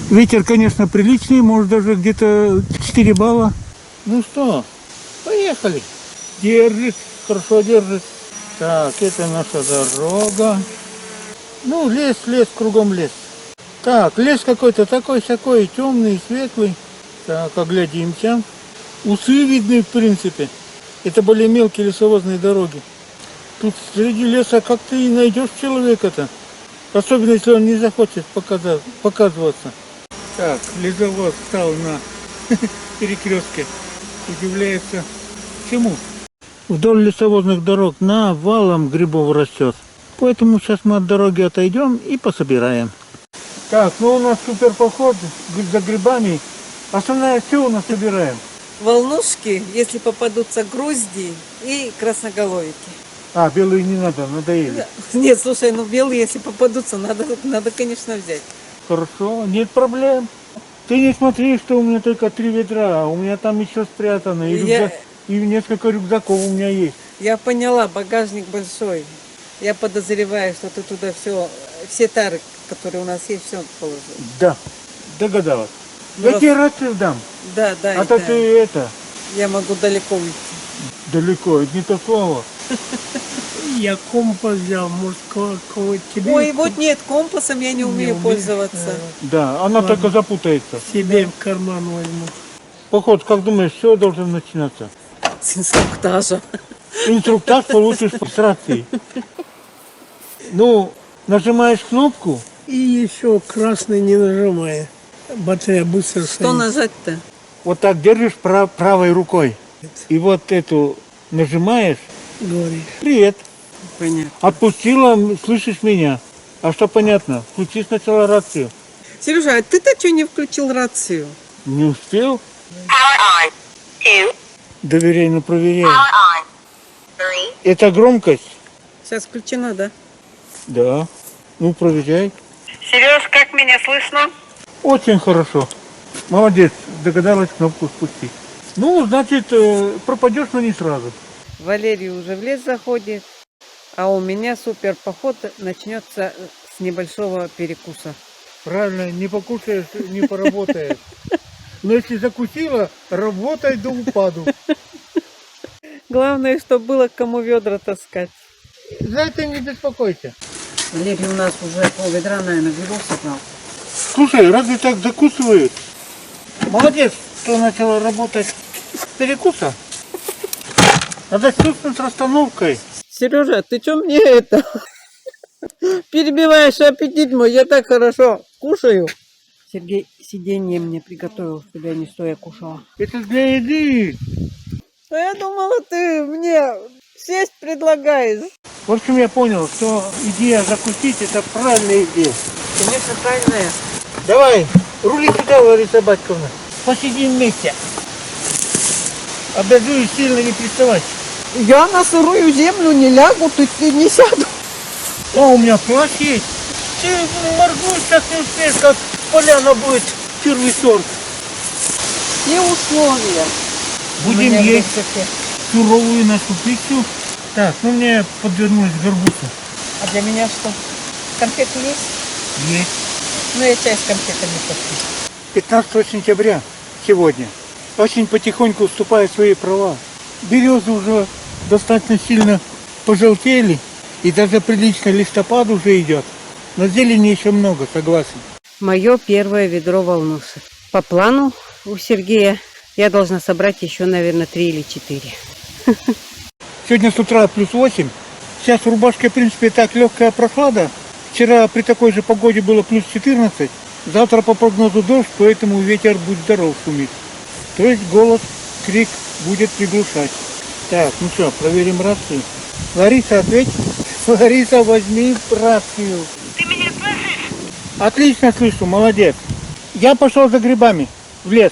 Ветер, конечно, приличный, может даже где-то 4 балла. Ну что, поехали. Держит, хорошо держит. Так, это наша дорога. Ну, лес, кругом лес. Так, лес какой-то такой-сякой, темный, светлый. Так, оглядимся. Усы видны, в принципе. Это более мелкие лесовозные дороги. Тут среди леса как ты и найдешь человека-то. Особенно, если он не захочет показываться. Так, лесовоз стал на перекрестке. Удивляется, чему? Вдоль лесовозных дорог навалом грибов растет. Поэтому сейчас мы от дороги отойдем и пособираем. Так, ну у нас супер поход за грибами. Основное, что у нас собираем? Волнушки, если попадутся грозди и красноголовики. А, белые не надо, надоели. Нет, слушай, ну белые, если попадутся, надо, конечно, взять. Хорошо, нет проблем. Ты не смотри, что у меня только 3 ведра, у меня там еще спрятано. И несколько рюкзаков у меня есть. Я поняла, багажник большой. Я подозреваю, что ты туда все тары, которые у нас есть, все положил. Да, догадалась. Ну, Я тебе рацию дам. Да, А то ты это... Я могу далеко уйти. Далеко, это не то слово. Я компас взял, может, кого тебе? Ой, вот нет, компасом я не умею пользоваться. Да, она только запутается. Себе в карман возьму. Поход, как думаешь, с чего должен начинаться? С инструктажа. Инструктаж получишь с рации. Ну, нажимаешь кнопку. И еще красный не нажимая. Батарея быстро Что садится. нажать-то? Вот так держишь правой рукой. И вот эту нажимаешь. Говоришь. Привет. Понятно. Отпустила, слышишь меня. А что понятно? Включи сначала рацию. Сережа, а ты-то что не включил рацию? Не успел? Доверяй, но проверяй. Это громкость? Сейчас включена, да? Да. Ну, проверяй. Сереж, как меня слышно? Очень хорошо. Молодец, догадалась кнопку спустить. Ну, значит, пропадешь, но не сразу. Валерий уже в лес заходит, а у меня супер поход начнется с небольшого перекуса. Правильно, не покушаешь, не поработаешь. Но если закусила, работай до упаду. Главное, чтобы было кому ведра таскать. За это не беспокойся. Валерий у нас уже пол-ведра, наверное, грибов собрал. Слушай, разве так закусывают? Молодец, что начала работать с перекуса. Надо чувствовать с расстановкой. Сережа, ты что мне это? Перебиваешь аппетит мой, я так хорошо кушаю. Сергей сиденье мне приготовил, чтобы я не стоя кушала. Это для еды. А я думала, ты мне сесть предлагаешь. В общем, я понял, что идея закусить — это правильная идея. Конечно, правильная. Давай, рули сюда, Лариса Батьковна. Посидим вместе. Обязуюсь сильно не приставать. Я на сырую землю не лягу, ты не сяду. О, у меня плащ есть. Ты моргнуть так не успеешь, как поляна будет первый сорт. И условия. Будем есть суровую нашу пищу. Так, ну мне подвернулись горбусы. А для меня что? Конфеты есть? Есть. Ну, я чай с конфетами попью. 15 сентября сегодня. Осень потихоньку уступает свои права. Березы уже достаточно сильно пожелтели. И даже прилично листопад уже идет. Но зелени еще много, согласен. Мое первое ведро волнушек. По плану у Сергея я должна собрать еще, наверное, 3 или 4. Сегодня с утра плюс 8. Сейчас в рубашке, в принципе, так легкая прохлада. Вчера при такой же погоде было плюс 14. Завтра по прогнозу дождь, поэтому ветер будет здоров шумит. То есть голос, крик будет приглушать. Так, ну что, проверим рацию. Лариса, ответь. Лариса, возьми рацию. Ты меня слышишь? Отлично слышу, молодец. Я пошел за грибами в лес.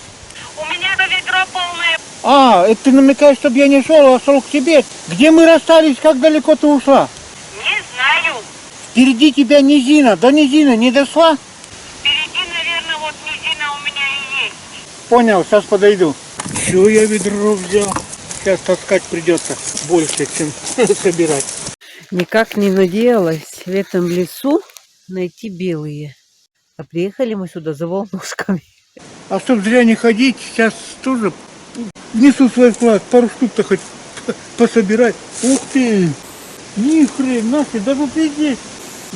У меня ведро полное. А, это ты намекаешь, чтобы я не шел, а шел к тебе. Где мы расстались, как далеко ты ушла? Не знаю. Впереди тебя низина, до низины не дошла? Впереди, наверное, вот низина у меня и есть. Понял, сейчас подойду. Все, я ведро взял. Сейчас таскать придется больше, чем собирать. Никак не надеялась в этом лесу найти белые. А приехали мы сюда за волнушками. А чтоб зря не ходить, сейчас тоже внесу свой вклад. Пару штук-то хоть пособирать. Ух ты! Ни хрена себе, даже вот здесь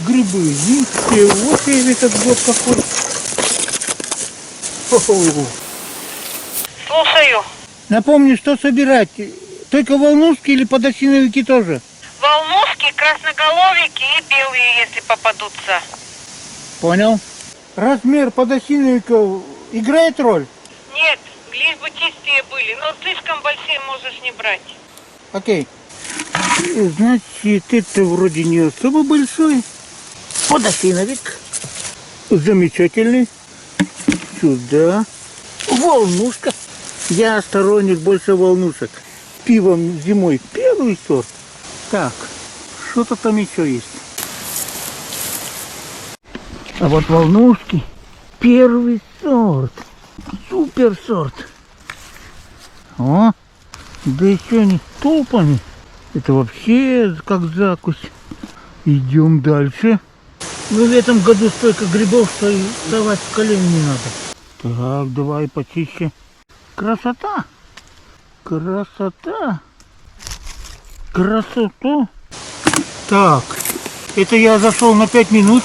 грибы. Ничего себе этот год какой. Хо-хо. Слушаю. Напомни, что собирать? Только волнушки или подосиновики тоже? Волнушки, красноголовики и белые, если попадутся. Понял. Размер подосиновиков играет роль? Нет, лишь бы чистые были, но слишком большие можешь не брать. Окей. Значит, это вроде не особо большой. Подосиновик. Замечательный. Сюда. Волнушка. Я сторонник больше волнушек. Пивом зимой первый сорт. Так, что-то там еще есть. А вот волнушки первый сорт. Супер сорт. О, да еще не толпами. Это вообще как закусь. Идем дальше. Ну, в этом году столько грибов, что и вставать в колени не надо. Так, давай почище. Красота. Красота. Красоту. Так, это я зашел на 5 минут.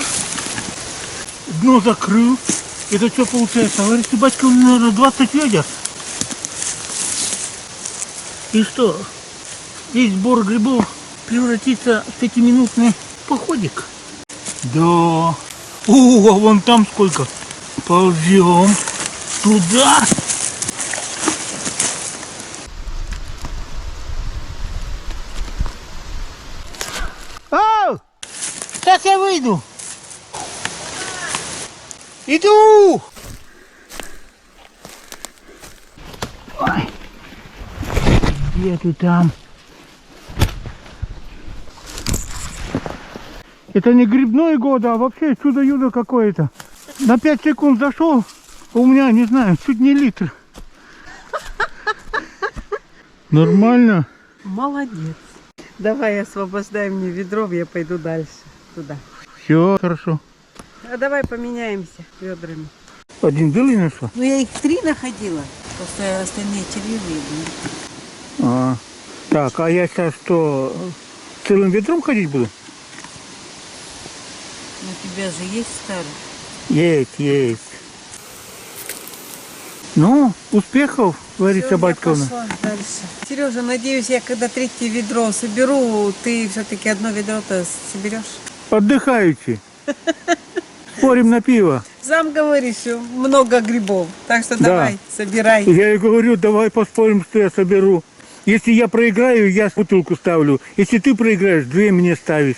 Дно закрыл. Это что получается? Лариса Батько, наверное, 20 ведер. И что? Весь сбор грибов превратится в 5-минутный походик. Да. О, а вон там сколько. Ползем туда. Ау! Сейчас я выйду. Иду! Ой. Где ты там? Это не грибной год, а вообще чудо-юдо какое-то. На 5 секунд зашел, а у меня, не знаю, чуть не литр. Нормально? Молодец. Давай освобождай мне ведро, я пойду дальше. Туда. Все хорошо. А давай поменяемся ведрами. Один белый нашла? Ну я их 3 находила. Просто остальные червивые были. А, так, а я сейчас что, целым ведром ходить буду? Но у тебя же есть старый? Есть. Ну, успехов, Лариса Всё, я Батьковна. пошла дальше. Сережа, надеюсь, я когда 3-е ведро соберу, ты все-таки одно ведро-то соберешь? Отдыхаете. Спорим на пиво. Сам говоришь, много грибов. Так что Да. давай, собирай. Я и говорю, давай поспорим, что я соберу. Если я проиграю, я бутылку ставлю. Если ты проиграешь, 2 мне ставишь.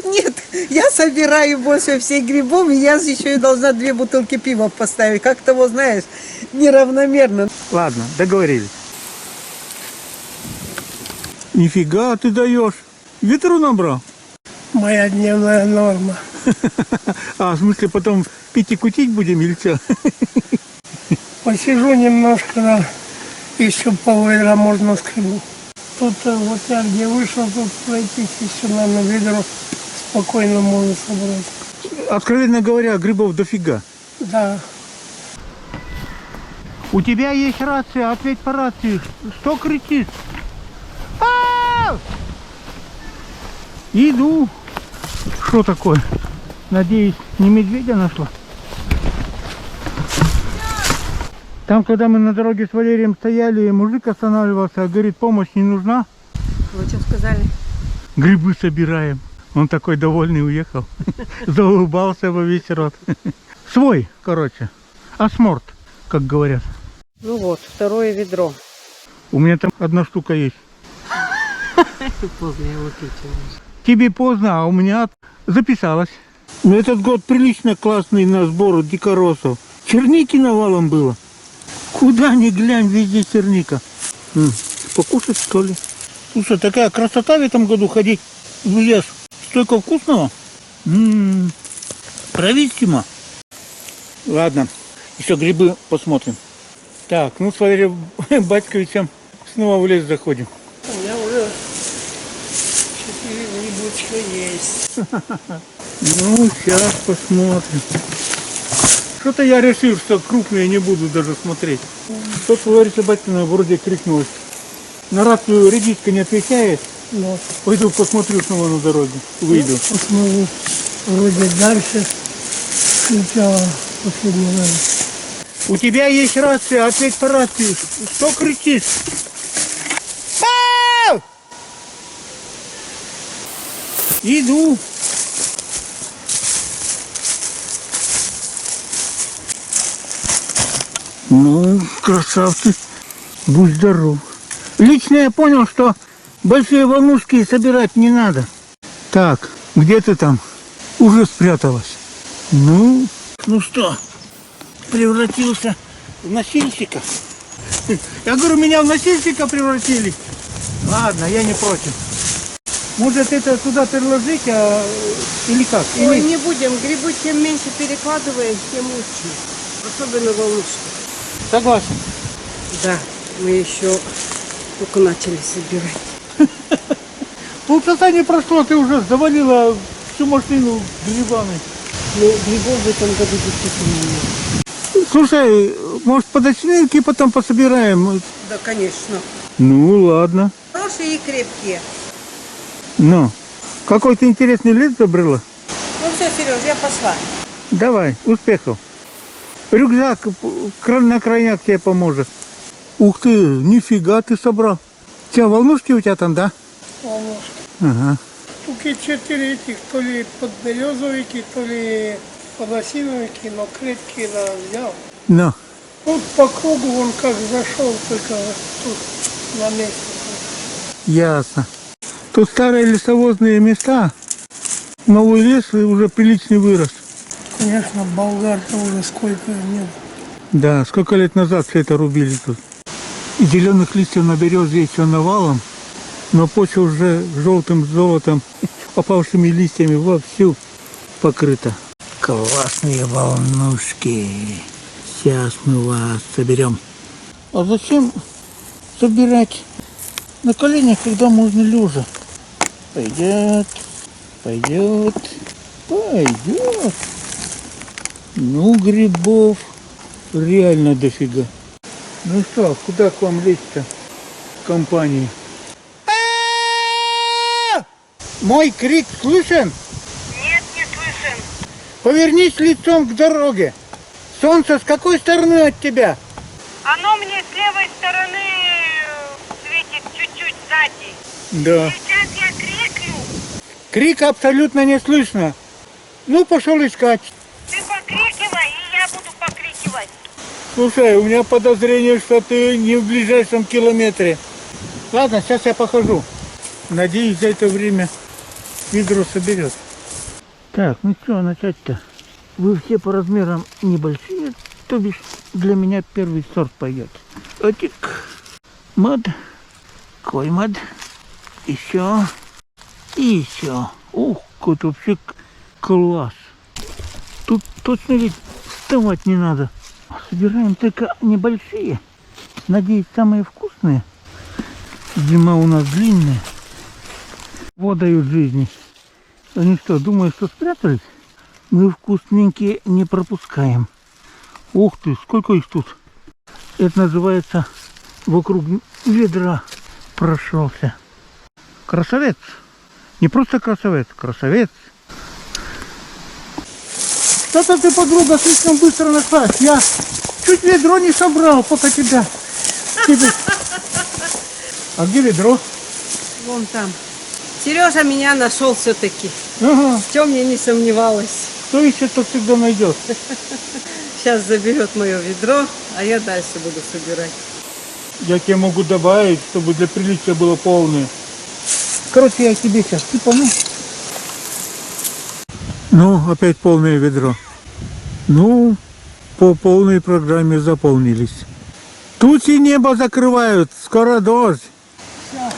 Нет, я собираю больше всех грибов, и я еще и должна 2 бутылки пива поставить. Как-то, вот знаешь, неравномерно. Ладно, договорились. Нифига ты даешь. Ветру набрал. Моя дневная норма. А, в смысле, потом пить и кутить будем или что? Посижу немножко, еще пол-ведра можно скребу. Тут вот я где вышел, тут пройтись еще, наверное, ведро спокойно можно собрать. Откровенно говоря, грибов дофига. Да. У тебя есть рация, ответь по рации. Что кричишь? А! Иду. Что такое? Надеюсь, не медведя нашла? Там, когда мы на дороге с Валерием стояли, мужик останавливался, говорит, помощь не нужна. Вы что сказали? Грибы собираем. Он такой довольный уехал. Заулыбался во весь рот. Свой, короче. Асморт, как говорят. Ну вот, 2-е ведро. У меня там 1 штука есть. Поздно я выключила. Тебе поздно, а у меня записалось. Ну, этот год прилично классный на сбор дикоросов. Черники навалом было. Куда ни глянь, везде черника. Покушать, что ли? Слушай, такая красота в этом году ходить в лес. Столько вкусного. Правительно. Ладно, еще грибы посмотрим. Так, ну с Валерием Батьковичем снова в лес заходим. У меня уже 4 грибочка есть. Ну, сейчас посмотрим. Что-то я решил, что крупные не буду даже смотреть. Тут Лариса Батькина вроде крикнулась. На рацию редиска не отвечает. Да. Пойду посмотрю снова на дороге. Выйду. Посмотрю. Вроде дальше кричала последний раз. У тебя есть рация, ответь по рации. Что кричишь? Ау! Иду. Ну, красавцы, будь здоров. Лично я понял, что большие волнушки собирать не надо. Так, где ты там? Уже спряталась. Ну что, превратился в носильщика? Я говорю, меня в носильщика превратили. Ладно, я не против. Может, это туда переложить, или как? Ой, Или... не будем. Грибы чем меньше перекладываем, тем лучше. Особенно волнушки. Согласен. Да, мы еще только начали собирать. Полчаса не прошло, ты уже завалила всю машину грибами. Ну, грибов в этом году действительно нет. Слушай, может, подочники потом пособираем? Да, конечно. Ну, ладно. Хорошие и крепкие. Ну, какой ты интересный лес забрала? Ну все, Сереж, я пошла. Давай, успехов. Рюкзак на крайняк тебе поможет. Ух ты, нифига ты собрал. Че, волнушки у тебя там, да? Волнушки. Ага. Штуки 4 этих, то ли подберезовики, то ли подосиновики, но крепкие да, взял. Ну, Вот по кругу он как зашел, только тут на месте. ясно. Тут старые лесовозные места. Новый лес уже приличный вырос. Конечно, болгар-то уже сколько нет. Да, сколько лет назад все это рубили тут. И зеленых листьев на березе еще навалом, но почва уже желтым золотом, попавшими листьями вовсю покрыта. Классные волнушки. Сейчас мы вас соберем. А зачем собирать на коленях, когда можно лежа? Пойдет, пойдет, пойдет. Ну, грибов реально дофига. Ну что, куда к вам лезть-то в компании? Мой крик слышен? Нет, не слышен. Повернись лицом к дороге. Солнце с какой стороны от тебя? Оно мне с левой стороны светит чуть-чуть сзади. Да. Сейчас я крикну. Крик абсолютно не слышно. Ну, пошел искать. Ты покрикивай, и я буду покрикивать. Слушай, у меня подозрение, что ты не в ближайшем километре. Ладно, сейчас я похожу. Надеюсь, за это время ведро соберет. Так, ну что начать-то? Вы все по размерам небольшие, то бишь для меня первый сорт пойдет. Отик, мод, коймод, еще и еще. Ух, какой-то вообще класс. Тут точно ведь вставать не надо. Собираем только небольшие. Надеюсь, самые вкусные. Зима у нас длинная. Вот дают жизни. Они что, думают, что спрятались? Мы вкусненькие не пропускаем. Ух ты, сколько их тут. Это называется вокруг ведра прошелся. Красавец. Не просто красавец, красавец. Что-то ты, подруга, слишком быстро нашлась. Я чуть ведро не собрал, пока тебя. А где ведро? Вон там. Сережа меня нашел все-таки. Ага. В чем я не сомневалась. Кто ищет, тот всегда найдет. Сейчас заберет мое ведро, а я дальше буду собирать. Я тебе могу добавить, чтобы для приличия было полное. Короче, я тебе сейчас сыпану. Ну, опять полное ведро. Ну, по полной программе заполнились. Тучи небо закрывают, скоро дождь. Все,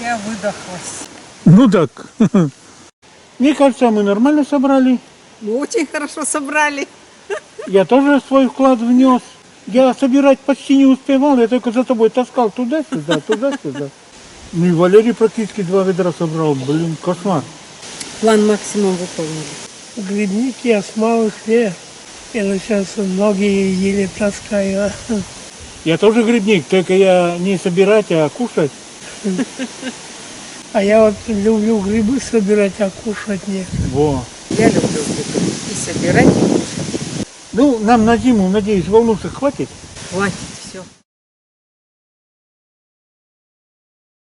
я выдохлась. Ну так. Мне кажется, мы нормально собрали. Мы очень хорошо собрали. Я тоже свой вклад внес. Я собирать почти не успевал, я только за тобой таскал туда-сюда, туда-сюда. Ну и Валерий практически 2 ведра собрал, блин, кошмар. План максимум выполнили. Грибники, осмалы, все. Я сейчас многие еле таскаю. Я тоже грибник, только я не собирать, а кушать. А я вот люблю грибы собирать, а кушать нет. Во. Я люблю грибы. И собирать, и кушать. Ну, нам на зиму, надеюсь, волнушек хватит. Хватит.